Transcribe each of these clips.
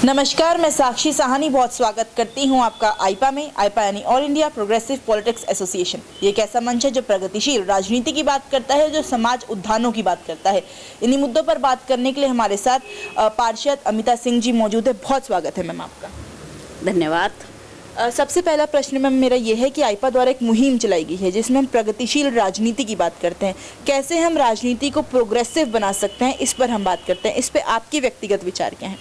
नमस्कार, मैं साक्षी साहनी बहुत स्वागत करती हूं आपका आईपा में। आईपा यानी all India progressive politics association. ये एक ऐसा मंच है जो प्रगतिशील राजनीति की बात करता है, जो समाज उद्यानों की बात करता है। इन्हीं मुद्दों पर बात करने के लिए हमारे साथ पार्षद अमिता सिंह जी मौजूद है। बहुत स्वागत है मैम आपका। धन्यवाद। सबसे पहला प्रश्न मैम मेरा ये है कि आईपा द्वारा एक मुहिम चलाई गई है जिसमें हम प्रगतिशील राजनीति की बात करते हैं। कैसे हम राजनीति को प्रोग्रेसिव बना सकते हैं, इस पर हम बात करते हैं। इस पर आपके व्यक्तिगत विचार क्या हैं?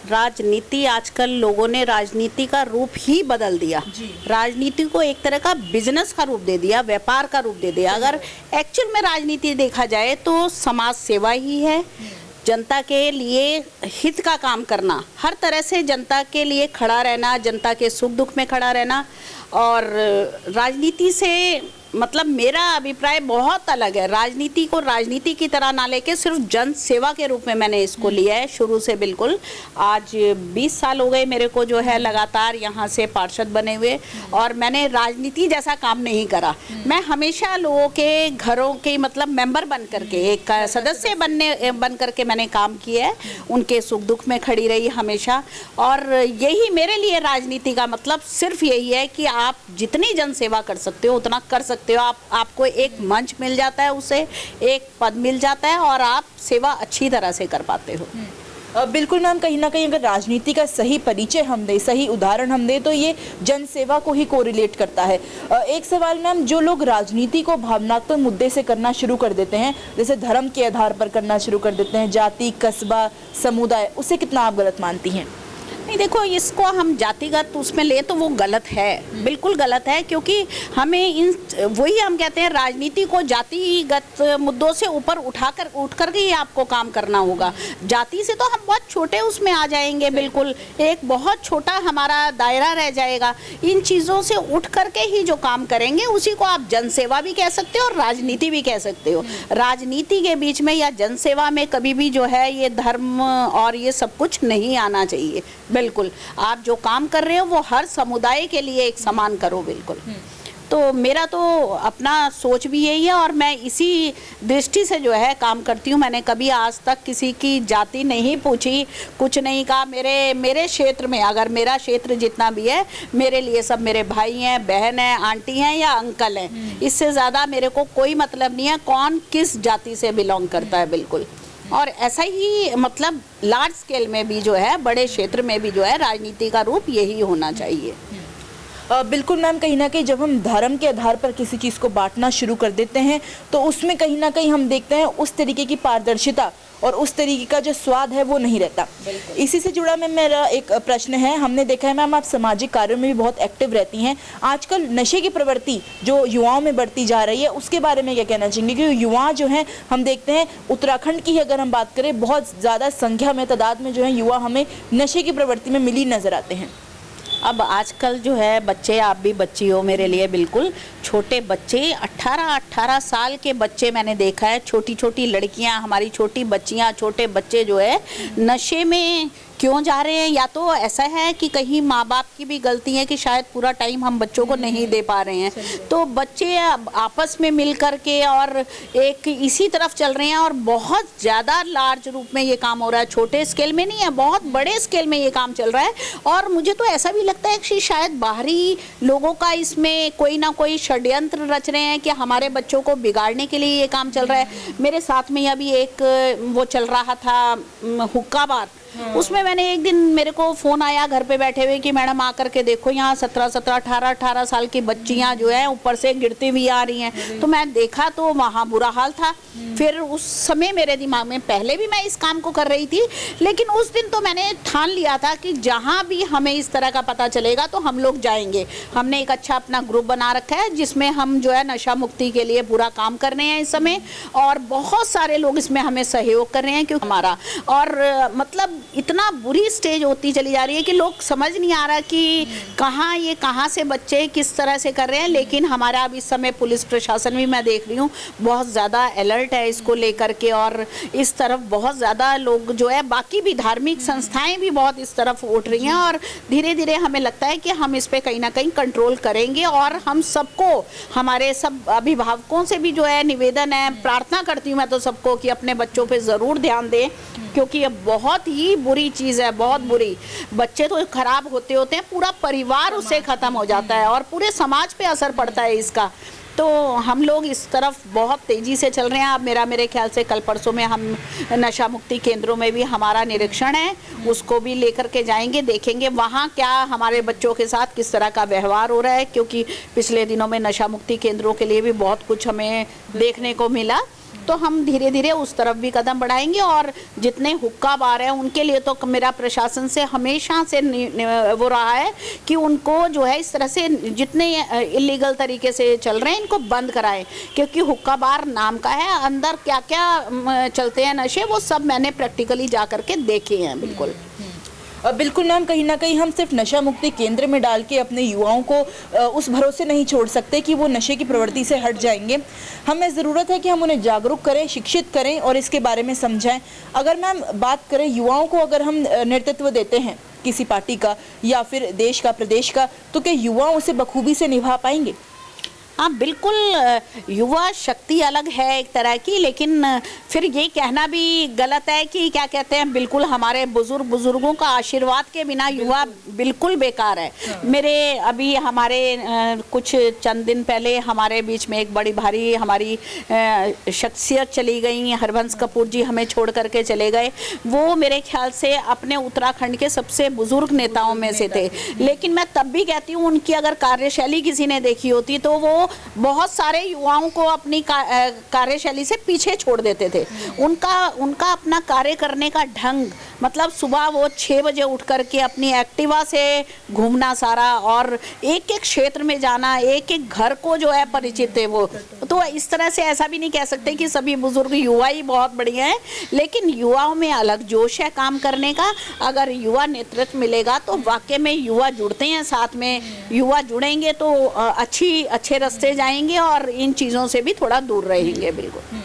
राजनीति आजकल लोगों ने राजनीति का रूप ही बदल दिया। राजनीति को एक तरह का बिजनेस का रूप दे दिया, व्यापार का रूप दे दिया। अगर एक्चुअल में राजनीति देखा जाए तो समाज सेवा ही है। जनता के लिए हित का काम करना, हर तरह से जनता के लिए खड़ा रहना, जनता के सुख दुख में खड़ा रहना। और राजनीति से मतलब मेरा अभिप्राय बहुत अलग है। राजनीति को राजनीति की तरह ना लेके सिर्फ जन सेवा के रूप में मैंने इसको लिया है शुरू से। बिल्कुल आज 20 साल हो गए मेरे को जो है लगातार यहाँ से पार्षद बने हुए, और मैंने राजनीति जैसा काम नहीं करा। मैं हमेशा लोगों के घरों के मतलब मेंबर बन करके, एक सदस्य बन करके मैंने काम किया है। उनके सुख दुख में खड़ी रही हमेशा। और यही मेरे लिए राजनीति का मतलब सिर्फ यही है कि आप जितनी जन सेवा कर सकते हो उतना कर सकते हो। आपको एक मंच मिल जाता है, उसे एक पद मिल जाता है और आप सेवा अच्छी तरह से कर पाते हो। बिल्कुल मैम, कहीं ना कहीं अगर राजनीति का सही परिचय हम दें, सही उदाहरण हम दें, तो ये जन सेवा को ही कोरिलेट करता है। एक सवाल मैम, जो लोग राजनीति को भावनात्मक मुद्दे से करना शुरू कर देते हैं, जैसे धर्म के आधार पर करना शुरू कर देते हैं, जाति, कस्बा, समुदाय, उसे कितना आप गलत मानती हैं? नहीं, देखो, इसको हम जातिगत उसमें ले तो वो गलत है, बिल्कुल गलत है। क्योंकि हमें वही हम कहते हैं, राजनीति को जातिगत मुद्दों से ऊपर उठ कर ही आपको काम करना होगा। जाति से तो हम बहुत छोटे उसमें आ जाएंगे, बिल्कुल एक बहुत छोटा हमारा दायरा रह जाएगा। इन चीज़ों से उठ करके ही जो काम करेंगे उसी को आप जनसेवा भी कह सकते हो और राजनीति भी कह सकते हो। राजनीति के बीच में या जनसेवा में कभी भी जो है ये धर्म और ये सब कुछ नहीं आना चाहिए। बिल्कुल आप जो काम कर रहे हो वो हर समुदाय के लिए एक समान करो। बिल्कुल। तो मेरा तो अपना सोच भी यही है और मैं इसी दृष्टि से जो है काम करती हूँ। मैंने कभी आज तक किसी की जाति नहीं पूछी, कुछ नहीं कहा। मेरे क्षेत्र में, अगर मेरा क्षेत्र जितना भी है, मेरे लिए सब मेरे भाई हैं, बहन हैं, आंटी हैं या अंकल हैं। इससे ज़्यादा मेरे को कोई मतलब नहीं है कौन किस जाति से बिलोंग करता है। बिल्कुल। और ऐसा ही मतलब लार्ज स्केल में भी जो है, बड़े क्षेत्र में भी जो है, राजनीति का रूप यही होना चाहिए। बिल्कुल मैम, कहीं ना कहीं जब हम धर्म के आधार पर किसी चीज़ को बांटना शुरू कर देते हैं तो उसमें कहीं ना कहीं हम देखते हैं उस तरीके की पारदर्शिता और उस तरीके का जो स्वाद है वो नहीं रहता। इसी से जुड़ा मैम मेरा एक प्रश्न है। हमने देखा है मैम, आप सामाजिक कार्यों में भी बहुत एक्टिव रहती हैं। आजकल नशे की प्रवृत्ति जो युवाओं में बढ़ती जा रही है, उसके बारे में क्या कहना चाहेंगे? क्योंकि युवा जो हैं, हम देखते हैं उत्तराखंड की अगर हम बात करें, बहुत ज़्यादा संख्या में, तादाद में जो है युवा हमें नशे की प्रवृत्ति में मिली नज़र आते हैं। अब आजकल जो है बच्चे, आप भी बच्ची हो मेरे लिए, बिल्कुल छोटे बच्चे, 18 साल के बच्चे मैंने देखा है। छोटी छोटी लड़कियां, हमारी छोटी बच्चियां, छोटे बच्चे जो है नशे में क्यों जा रहे हैं? या तो ऐसा है कि कहीं माँ बाप की भी गलती है कि शायद पूरा टाइम हम बच्चों को नहीं दे पा रहे हैं, तो बच्चे आपस में मिल कर के और एक इसी तरफ चल रहे हैं। और बहुत ज़्यादा लार्ज रूप में ये काम हो रहा है, छोटे स्केल में नहीं है, बहुत बड़े स्केल में ये काम चल रहा है। और मुझे तो ऐसा भी लगता है कि शायद बाहरी लोगों का इसमें कोई ना कोई षड्यंत्र रच रहे हैं कि हमारे बच्चों को बिगाड़ने के लिए ये काम चल रहा है। मेरे साथ में अभी एक वो चल रहा था हुक्का बार, उसमें मैंने एक दिन, मेरे को फ़ोन आया घर पे बैठे हुए कि मैडम आकर के देखो, यहाँ 18 साल की बच्चियाँ जो है ऊपर से गिरती हुई आ रही हैं। तो मैं देखा तो वहाँ बुरा हाल था। फिर उस समय मेरे दिमाग में, पहले भी मैं इस काम को कर रही थी, लेकिन उस दिन तो मैंने ठान लिया था कि जहाँ भी हमें इस तरह का पता चलेगा तो हम लोग जाएंगे। हमने एक अच्छा अपना ग्रुप बना रखा है जिसमें हम जो है नशा मुक्ति के लिए पूरा काम कर रहे हैं इस समय, और बहुत सारे लोग इसमें हमें सहयोग कर रहे हैं। क्योंकि हमारा और मतलब इतना बुरी स्टेज होती चली जा रही है कि लोग समझ नहीं आ रहा कि कहाँ से बच्चे किस तरह से कर रहे हैं। लेकिन हमारा अब इस समय पुलिस प्रशासन भी, मैं देख रही हूँ, बहुत ज़्यादा अलर्ट है इसको लेकर के। और इस तरफ बहुत ज़्यादा लोग जो है, बाकी भी धार्मिक संस्थाएं भी बहुत इस तरफ उठ रही हैं। और धीरे धीरे हमें लगता है कि हम इस पर कहीं ना कहीं कंट्रोल करेंगे। और हम सबको, हमारे सब अभिभावकों से भी जो है निवेदन है, प्रार्थना करती हूँ मैं तो सबको कि अपने बच्चों पे ज़रूर ध्यान दें क्योंकि ये बहुत ही बुरी चीज़ है, बहुत बुरी। बच्चे तो खराब होते होते हैं, पूरा परिवार उससे ख़त्म हो जाता है और पूरे समाज पे असर पड़ता है इसका। तो हम लोग इस तरफ बहुत तेज़ी से चल रहे हैं। अब मेरे ख्याल से कल परसों में हम नशा मुक्ति केंद्रों में भी हमारा निरीक्षण है, उसको भी लेकर के जाएंगे, देखेंगे वहाँ क्या हमारे बच्चों के साथ किस तरह का व्यवहार हो रहा है, क्योंकि पिछले दिनों में नशा मुक्ति केंद्रों के लिए भी बहुत कुछ हमें देखने को मिला। तो हम धीरे धीरे उस तरफ भी कदम बढ़ाएंगे और जितने हुक्का बार हैं उनके लिए तो मेरा प्रशासन से हमेशा से वो रहा है कि उनको जो है इस तरह से जितने इलीगल तरीके से चल रहे हैं इनको बंद कराएं, क्योंकि हुक्का बार नाम का है, अंदर क्या क्या चलते हैं नशे वो सब मैंने प्रैक्टिकली जा करके देखे हैं। बिल्कुल बिल्कुल मैम, कहीं ना कहीं हम सिर्फ नशा मुक्ति केंद्र में डाल के अपने युवाओं को उस भरोसे नहीं छोड़ सकते कि वो नशे की प्रवृत्ति से हट जाएंगे। हमें ज़रूरत है कि हम उन्हें जागरूक करें, शिक्षित करें और इसके बारे में समझाएं। अगर मैम बात करें युवाओं को, अगर हम नेतृत्व देते हैं किसी पार्टी का या फिर देश का, प्रदेश का, तो क्या युवा उसे बखूबी से निभा पाएंगे? हाँ बिल्कुल, युवा शक्ति अलग है एक तरह की, लेकिन फिर ये कहना भी गलत है कि क्या कहते हैं, बिल्कुल हमारे बुजुर्गों का आशीर्वाद के बिना युवा बिल्कुल बेकार है। मेरे अभी हमारे कुछ चंद दिन पहले हमारे बीच में एक बड़ी भारी हमारी शख्सियत चली गई, हरबंस कपूर जी हमें छोड़ करके चले गए। वो मेरे ख्याल से अपने उत्तराखंड के सबसे बुजुर्ग नेताओं में से थे, लेकिन मैं तब भी कहती हूँ उनकी अगर कार्यशैली किसी ने देखी होती तो वो बहुत सारे युवाओं को अपनी कार्यशैली से पीछे छोड़ देते थे। उनका अपना कार्य करने का ढंग, मतलब सुबह वो 6 बजे उठ करके अपनी एक्टिवा से घूमना सारा, और एक एक क्षेत्र में जाना, एक एक घर को जो है परिचित है वो। तो इस तरह से ऐसा भी नहीं कह सकते कि सभी बुजुर्ग युवा ही बहुत बढ़िया हैं, लेकिन युवाओं में अलग जोश है काम करने का। अगर युवा नेतृत्व मिलेगा तो वाकई में युवा जुड़ते हैं, साथ में युवा जुड़ेंगे तो अच्छे रास्ते जाएंगे और इन चीज़ों से भी थोड़ा दूर रहेंगे। बिल्कुल।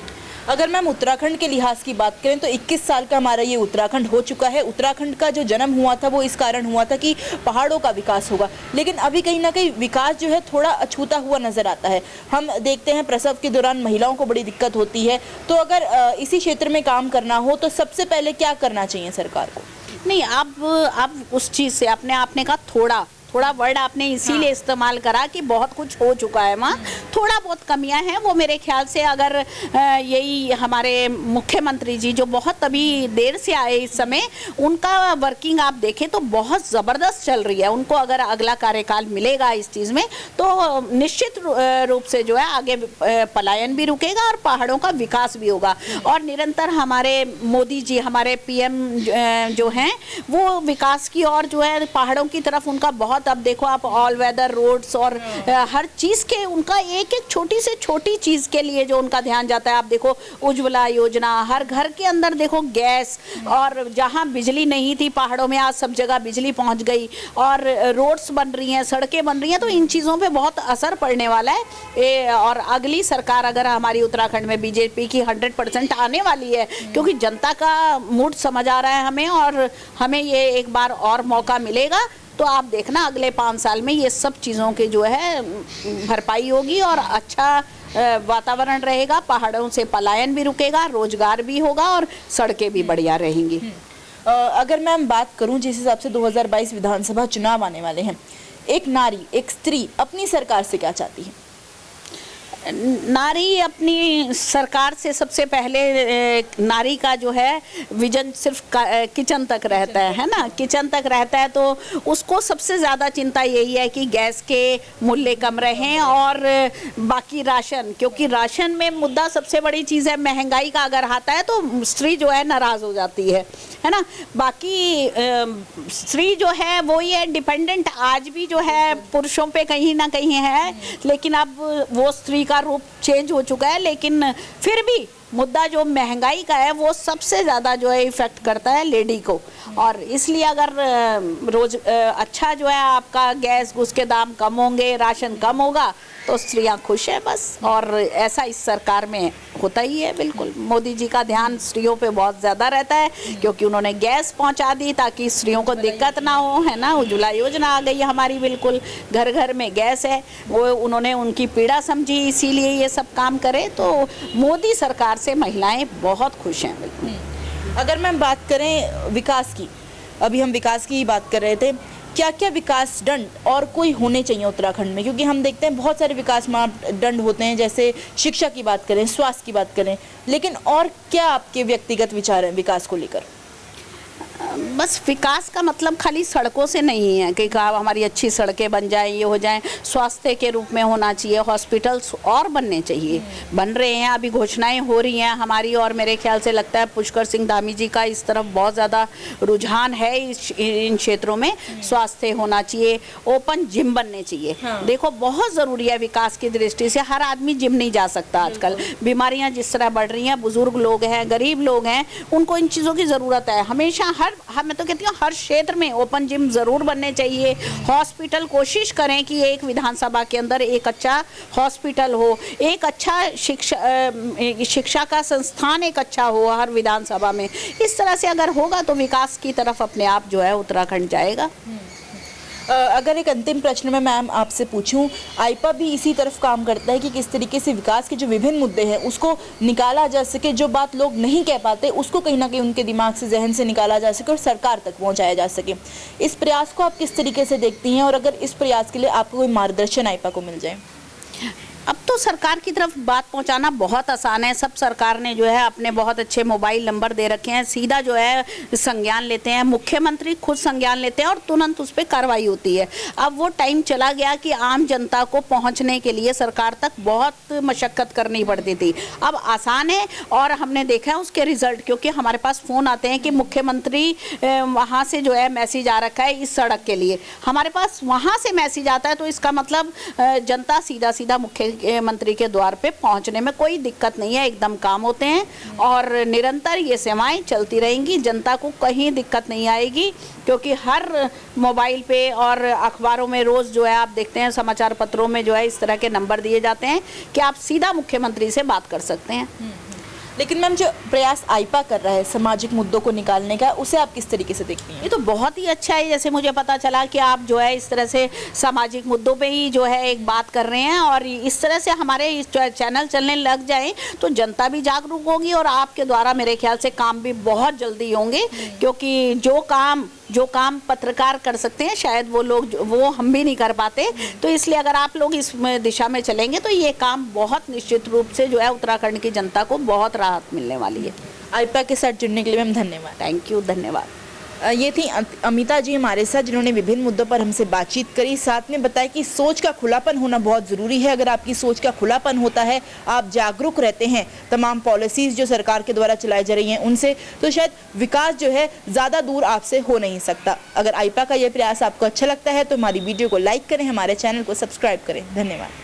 अगर मैम उत्तराखंड के लिहाज की बात करें तो 21 साल का हमारा ये उत्तराखंड हो चुका है। उत्तराखंड का जो जन्म हुआ था वो इस कारण हुआ था कि पहाड़ों का विकास होगा, लेकिन अभी कहीं ना कहीं विकास जो है थोड़ा अछूता हुआ नजर आता है। हम देखते हैं प्रसव के दौरान महिलाओं को बड़ी दिक्कत होती है। तो अगर इसी क्षेत्र में काम करना हो तो सबसे पहले क्या करना चाहिए सरकार को? नहीं, अब उस चीज़ से आपने कहा थोड़ा वर्ड आपने इसीलिए इस्तेमाल करा कि बहुत कुछ हो चुका है वहाँ, थोड़ा बहुत कमियां हैं। वो मेरे ख्याल से अगर यही हमारे मुख्यमंत्री जी जो बहुत अभी देर से आए इस समय, उनका वर्किंग आप देखें तो बहुत ज़बरदस्त चल रही है। उनको अगर अगला कार्यकाल मिलेगा इस चीज़ में तो निश्चित रूप से जो है आगे पलायन भी रुकेगा और पहाड़ों का विकास भी होगा। और निरंतर हमारे मोदी जी, हमारे PM जो हैं, वो विकास की और जो है पहाड़ों की तरफ उनका बहुत, अब देखो आप ऑल वेदर रोड्स और हर चीज़ के उनका एक एक छोटी से छोटी चीज़ के लिए जो उनका ध्यान जाता है। आप देखो उज्ज्वला योजना, हर घर के अंदर देखो गैस, और जहाँ बिजली नहीं थी पहाड़ों में आज सब जगह बिजली पहुँच गई, और रोड्स बन रही हैं, सड़कें बन रही हैं। तो इन चीज़ों पे बहुत असर पड़ने वाला है। और अगली सरकार अगर हमारी उत्तराखंड में BJP की 100% आने वाली है, क्योंकि जनता का मूड समझ आ रहा है हमें, और हमें ये एक बार और मौका मिलेगा। तो आप देखना अगले 5 साल में ये सब चीज़ों की जो है भरपाई होगी और अच्छा वातावरण रहेगा, पहाड़ों से पलायन भी रुकेगा, रोजगार भी होगा और सड़कें भी बढ़िया रहेंगी। अगर मैं बात करूं जिस हिसाब से 2022 विधानसभा चुनाव आने वाले हैं, एक नारी, एक स्त्री अपनी सरकार से क्या चाहती है? नारी अपनी सरकार से सबसे पहले नारी का जो है विजन सिर्फ किचन तक रहता है ना, किचन तक रहता है। तो उसको सबसे ज़्यादा चिंता यही है कि गैस के मूल्य कम रहें और बाकी राशन, क्योंकि राशन में मुद्दा सबसे बड़ी चीज़ है, महंगाई का अगर आता है तो स्त्री जो है नाराज़ हो जाती है ना। बाकी स्त्री जो है वो ये डिपेंडेंट आज भी जो है पुरुषों पे कहीं ना कहीं है, लेकिन अब वो स्त्री का रूप चेंज हो चुका है। लेकिन फिर भी मुद्दा जो महंगाई का है वो सबसे ज़्यादा जो है इफ़ेक्ट करता है लेडी को, और इसलिए अगर रोज अच्छा जो है आपका गैस उसके दाम कम होंगे, राशन कम होगा तो स्त्रियां खुश है बस। और ऐसा इस सरकार में होता ही है। बिल्कुल मोदी जी का ध्यान स्त्रियों पे बहुत ज़्यादा रहता है, क्योंकि उन्होंने गैस पहुंचा दी ताकि स्त्रियों को दिक्कत ना हो, है ना। उज्ज्वला योजना आ गई हमारी, बिल्कुल घर घर में गैस है, वो उन्होंने उनकी पीड़ा समझी, इसीलिए ये सब काम करे। तो मोदी सरकार से महिलाएं बहुत खुश हैं। बिल्कुल अगर मैम बात करें विकास की, अभी हम विकास की ही बात कर रहे थे, क्या क्या विकास दंड और कोई होने चाहिए उत्तराखंड में? क्योंकि हम देखते हैं बहुत सारे विकास मापदंड होते हैं, जैसे शिक्षा की बात करें, स्वास्थ्य की बात करें, लेकिन और क्या आपके व्यक्तिगत विचार हैं विकास को लेकर? बस विकास का मतलब खाली सड़कों से नहीं है कि हमारी अच्छी सड़कें बन जाएं, ये हो जाएं, स्वास्थ्य के रूप में होना चाहिए, हॉस्पिटल्स और बनने चाहिए, बन रहे हैं, अभी घोषणाएं हो रही हैं हमारी, और मेरे ख्याल से लगता है पुष्कर सिंह धामी जी का इस तरफ बहुत ज़्यादा रुझान है, इन क्षेत्रों में स्वास्थ्य होना चाहिए, ओपन जिम बनने चाहिए। देखो बहुत ज़रूरी है विकास की दृष्टि से, हर आदमी जिम नहीं जा सकता आजकल, बीमारियाँ जिस तरह बढ़ रही हैं, बुजुर्ग लोग हैं, गरीब लोग हैं, उनको इन चीज़ों की ज़रूरत है। हमेशा मैं तो कहती हूँ हर क्षेत्र में ओपन जिम जरूर बनने चाहिए। हॉस्पिटल कोशिश करें कि एक विधानसभा के अंदर एक अच्छा हॉस्पिटल हो, एक अच्छा शिक्षा का संस्थान एक अच्छा हो हर विधानसभा में। इस तरह से अगर होगा तो विकास की तरफ अपने आप जो है उत्तराखंड जाएगा। अगर एक अंतिम प्रश्न में मैम आपसे पूछूं, आईपा भी इसी तरफ काम करता है कि किस तरीके से विकास के जो विभिन्न मुद्दे हैं उसको निकाला जा सके, जो बात लोग नहीं कह पाते उसको कहीं ना कहीं उनके दिमाग से, जहन से निकाला जा सके और सरकार तक पहुंचाया जा सके। इस प्रयास को आप किस तरीके से देखती हैं, और अगर इस प्रयास के लिए आपको कोई मार्गदर्शन आईपा को मिल जाए? अब तो सरकार की तरफ बात पहुंचाना बहुत आसान है। सब सरकार ने जो है अपने बहुत अच्छे मोबाइल नंबर दे रखे हैं, सीधा जो है संज्ञान लेते हैं, मुख्यमंत्री खुद संज्ञान लेते हैं और तुरंत उस पर कार्रवाई होती है। अब वो टाइम चला गया कि आम जनता को पहुंचने के लिए सरकार तक बहुत मशक्क़त करनी पड़ती थी, अब आसान है। और हमने देखा है उसके रिजल्ट, क्योंकि हमारे पास फ़ोन आते हैं कि मुख्यमंत्री वहाँ से जो है मैसेज आ रखा है इस सड़क के लिए, हमारे पास वहाँ से मैसेज आता है, तो इसका मतलब जनता सीधा सीधा मुख्यमंत्री के द्वार पे पहुंचने में कोई दिक्कत नहीं है, एकदम काम होते हैं और निरंतर ये सेवाएं चलती रहेंगी, जनता को कहीं दिक्कत नहीं आएगी। क्योंकि हर मोबाइल पे और अखबारों में रोज़ जो है आप देखते हैं, समाचार पत्रों में जो है इस तरह के नंबर दिए जाते हैं कि आप सीधा मुख्यमंत्री से बात कर सकते हैं। लेकिन मैम जो प्रयास आईपा कर रहा है सामाजिक मुद्दों को निकालने का, उसे आप किस तरीके से देखती हैं? ये तो बहुत ही अच्छा है। जैसे मुझे पता चला कि आप जो है इस तरह से सामाजिक मुद्दों पे ही जो है एक बात कर रहे हैं, और इस तरह से हमारे इस चैनल चलने लग जाए तो जनता भी जागरूक होगी और आपके द्वारा मेरे ख्याल से काम भी बहुत जल्दी होंगे। क्योंकि जो काम पत्रकार कर सकते हैं शायद वो हम भी नहीं कर पाते, तो इसलिए अगर आप लोग इस दिशा में चलेंगे तो ये काम बहुत निश्चित रूप से जो है उत्तराखंड की जनता को बहुत राहत मिलने वाली है। आईपा के साथ जुड़ने के लिए मैम धन्यवाद। थैंक यू, धन्यवाद। ये थी अमिता जी हमारे साथ, जिन्होंने विभिन्न मुद्दों पर हमसे बातचीत करी, साथ में बताया कि सोच का खुलापन होना बहुत ज़रूरी है। अगर आपकी सोच का खुलापन होता है, आप जागरूक रहते हैं तमाम पॉलिसीज़ जो सरकार के द्वारा चलाई जा रही हैं उनसे, तो शायद विकास जो है ज़्यादा दूर आपसे हो नहीं सकता। अगर आईपा का यह प्रयास आपको अच्छा लगता है तो हमारी वीडियो को लाइक करें, हमारे चैनल को सब्सक्राइब करें। धन्यवाद।